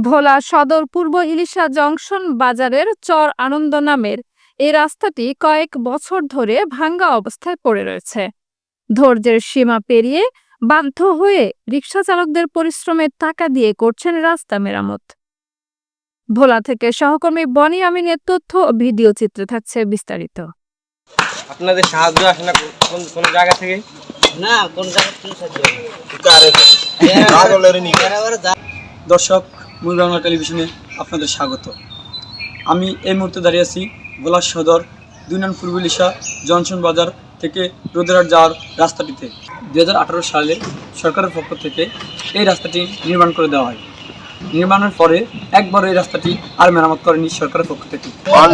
ভোলা সদর পূর্ব ইলিশা জংশন বাজারের চর আনন্দ নামের এই রাস্তাটি কয়েক বছর ধরে ভাঙ্গা অবস্থায় পড়ে রয়েছে। ধৈর্যের সীমা পেরিয়ে বাধ্য হয়ে রিকশা চালকদের পরিশ্রমের টাকা দিয়ে করছেন রাস্তা মেরামত। ভোলা থেকে সহকর্মী বনি আমিনের তথ্য ও ভিডিও চিত্রে থাকছে বিস্তারিত। আপনাদের সাহায্য আসে না কোন জায়গা থেকে? না, কোন জায়গা থেকে সাহায্য দর্শক, মূল বাংলা টেলিভিশনে আপনাদের স্বাগত। আমি এই মুহূর্তে দাঁড়িয়ে আছি ভোলা সদর 2 নং পূর্ব ইলিশা জংশন বাজার থেকে রোদেরহাট যাওয়ার রাস্তাটিতে 2018 সালে সরকারের পক্ষ থেকে এই রাস্তাটি নির্মাণ করে দেওয়া হয়। নির্মাণের পরে একবার এই রাস্তাটি আর মেরামত করেনি সরকারের পক্ষ থেকে।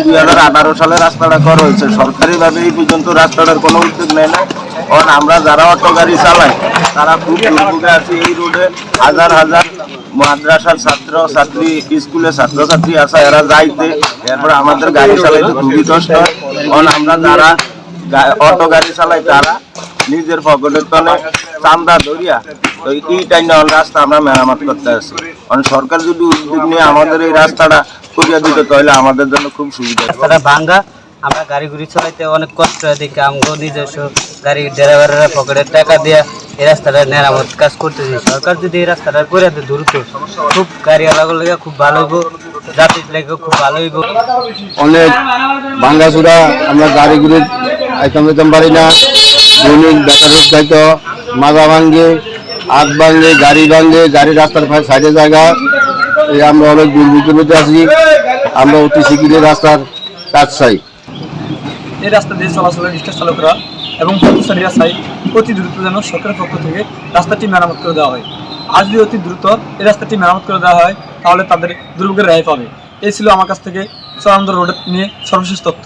2018 সালে রাস্তাটা করা হয়েছে, সরকারিভাবে এই পর্যন্ত রাস্তাটার কোনো উদ্যোগ নেয় না। কারণ আমরা যারা অটো গাড়ি চালাই তারা খুব দুর্ভোগে আছি। এই রোডে হাজার হাজার মাদ্রাসার ছাত্র ছাত্রী, স্কুলের ছাত্রছাত্রী আছে, এরা যাইতে এরপরে আমাদের গাড়ি চালাইতে খুবই কষ্ট হয়। কারণ আমরা যারা অটো গাড়ি চালাই তারা নিজের পকেটের তলে চান্দা ধরিয়া এই টাইমে রাস্তা আমরা মেরামত করতে আসি। কারণ সরকার যদি উদ্যোগ নিয়ে আমাদের এই রাস্তাটা করিয়া দিত তাহলে আমাদের জন্য খুব সুবিধা। রাস্তাটা ভাঙ্গা, আমরা গাড়ি ঘুরি চালাইতে অনেক কষ্ট হয় দেখে আমগো নিজস্ব গাড়ি ড্রাইভারের পকেটের টাকা দিয়ে এই রাস্তাটা মেরামত কাজ করতেছি। সরকার যদি এই রাস্তাটা করে দেয় দ্রুত, খুব গাড়ি আলাগো লেগে খুব ভালো হইব, যাত্রীর লেগে খুব ভালো হইব। অনেক ভাঙ্গাচুরা, আমরা গাড়ি ঘুরে আইতাম যেতাম পারি না। দৈনিক দেখা যাইতো মাজা ভাঙ্গে, হাত ভাঙ্গে, গাড়ি ভাঙ্গে, গাড়ি রাস্তার সাইডে জায়গা। আমরা অনেক দুর্ভিক্ষে আছি, আমরা অতি শীঘ্রই রাস্তার কাজ চাই। এই রাস্তা দিয়ে চলাচলের রিক্সা চালকরা এবং পথচারীরা চাই অতি দ্রুত যেন সরকারের পক্ষ থেকে রাস্তাটি মেরামত করে দেওয়া হয়। আজ যদি অতি দ্রুত এই রাস্তাটি মেরামত করে দেওয়া হয় তাহলে তাদের দুর্ভোগের রেহাই পাবে। এই ছিল আমার কাছ থেকে চর আনন্দ রোড নিয়ে সর্বশেষ তথ্য।